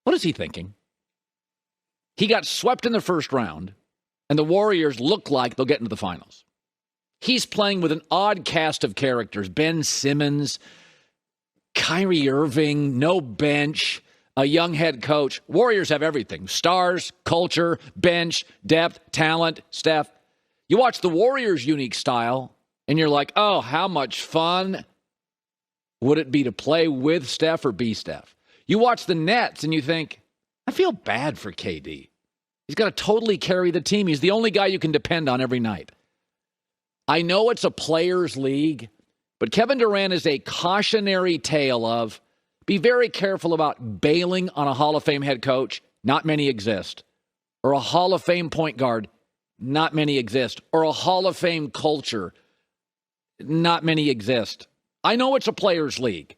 What is he thinking? He got swept in the first round, and the Warriors look like they'll get into the finals. He's playing with an odd cast of characters. Ben Simmons, Kyrie Irving, no bench, a young head coach. Warriors have everything. Stars, culture, bench, depth, talent, Steph. You watch the Warriors' unique style, and you're like, oh, how much fun would it be to play with Steph or be Steph? You watch the Nets, and you think, I feel bad for KD. He's got to totally carry the team. He's the only guy you can depend on every night. I know it's a players' league, but Kevin Durant is a cautionary tale of be very careful about bailing on a Hall of Fame head coach. Not many exist. Or a Hall of Fame point guard. Not many exist. Or a Hall of Fame culture. Not many exist. I know it's a players' league.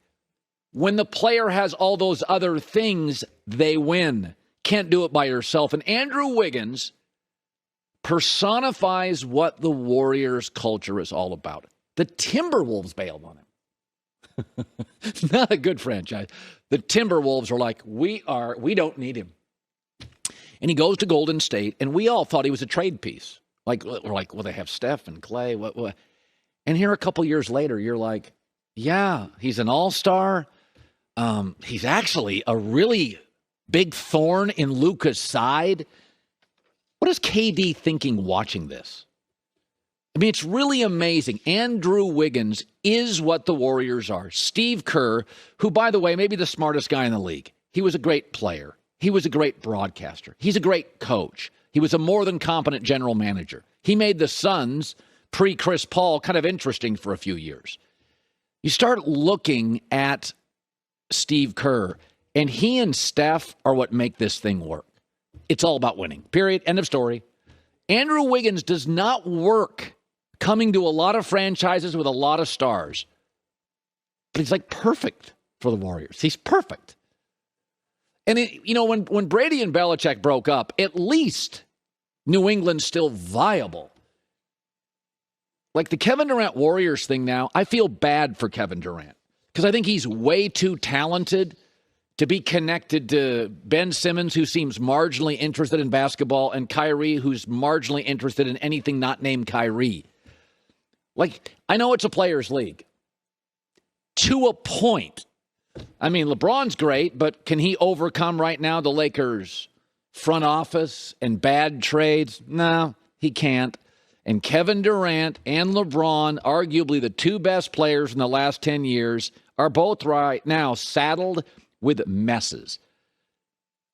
When the player has all those other things, they win. Can't do it by yourself. And Andrew Wiggins personifies what the Warriors culture is all about. The Timberwolves bailed on him. Not a good franchise. The Timberwolves are like, we don't need him. And he goes to Golden State, and we all thought he was a trade piece. We're like, well, they have Steph and Clay. What? And here a couple years later, you're like, yeah, he's an all-star. He's actually a really big thorn in Luka's side. What is KD thinking watching this? I mean, it's really amazing. Andrew Wiggins is what the Warriors are. Steve Kerr, who, by the way, may be the smartest guy in the league. He was a great player. He was a great broadcaster. He's a great coach. He was a more than competent general manager. He made the Suns, pre-Chris Paul, kind of interesting for a few years. You start looking at Steve Kerr, and he and Steph are what make this thing work. It's all about winning. Period. End of story. Andrew Wiggins does not work coming to a lot of franchises with a lot of stars. But he's like perfect for the Warriors. He's perfect. And, when Brady and Belichick broke up, at least New England's still viable. Like the Kevin Durant Warriors thing now, I feel bad for Kevin Durant because I think he's way too talented to be connected to Ben Simmons, who seems marginally interested in basketball, and Kyrie, who's marginally interested in anything not named Kyrie. Like, I know it's a players' league. To a point. I mean, LeBron's great, but can he overcome right now the Lakers' front office and bad trades? No, he can't. And Kevin Durant and LeBron, arguably the two best players in the last 10 years, are both right now saddled with messes.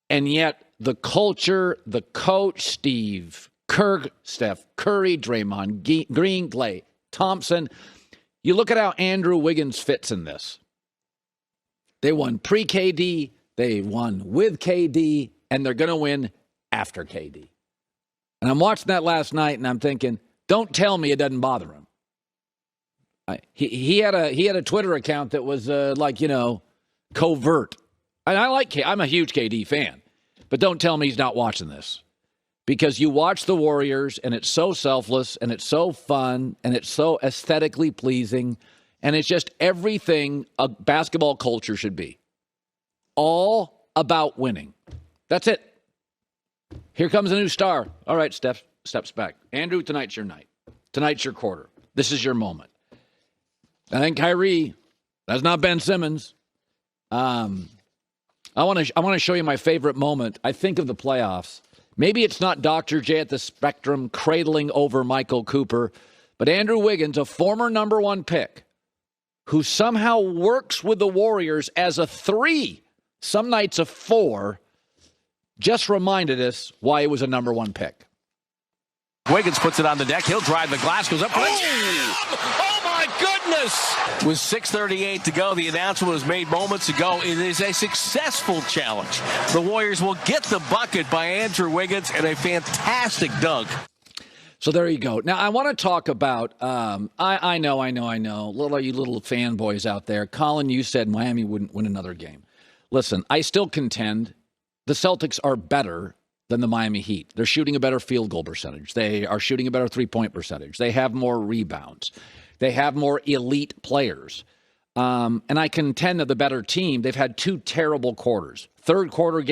And yet the culture, the coach, Steve Kerr, Steph Curry, Draymond Green, Klay Thompson, you look at how Andrew Wiggins fits in this. They won pre-KD, they won with KD, and they're going to win after KD. And I'm watching that last night, and I'm thinking, don't tell me it doesn't bother him. He had a Twitter account that was covert. And I'm a huge KD fan, but don't tell me he's not watching this. Because you watch the Warriors, and it's so selfless, and it's so fun, and it's so aesthetically pleasing, and it's just everything a basketball culture should be. All about winning. That's it. Here comes a new star. All right, Steph steps back. Andrew, tonight's your night. Tonight's your quarter. This is your moment. I think Kyrie, that's not Ben Simmons. I want to show you my favorite moment. I think of the playoffs. Maybe it's not Dr. J at the Spectrum cradling over Michael Cooper, but Andrew Wiggins, a former number one pick, who somehow works with the Warriors as a 3, some nights a 4, just reminded us why he was a number one pick. Wiggins puts it on the deck. He'll drive the glass, goes up. Oh my goodness! With 6:38 to go, the announcement was made moments ago. It is a successful challenge. The Warriors will get the bucket by Andrew Wiggins and a fantastic dunk. So there you go. Now, I want to talk about, I know, you little fanboys out there. Colin, you said Miami wouldn't win another game. Listen, I still contend the Celtics are better than the Miami Heat. They're shooting a better field goal percentage. They are shooting a better three-point percentage. They have more rebounds. They have more elite players. And I contend that the better team, they've had 2 terrible quarters. third quarter game.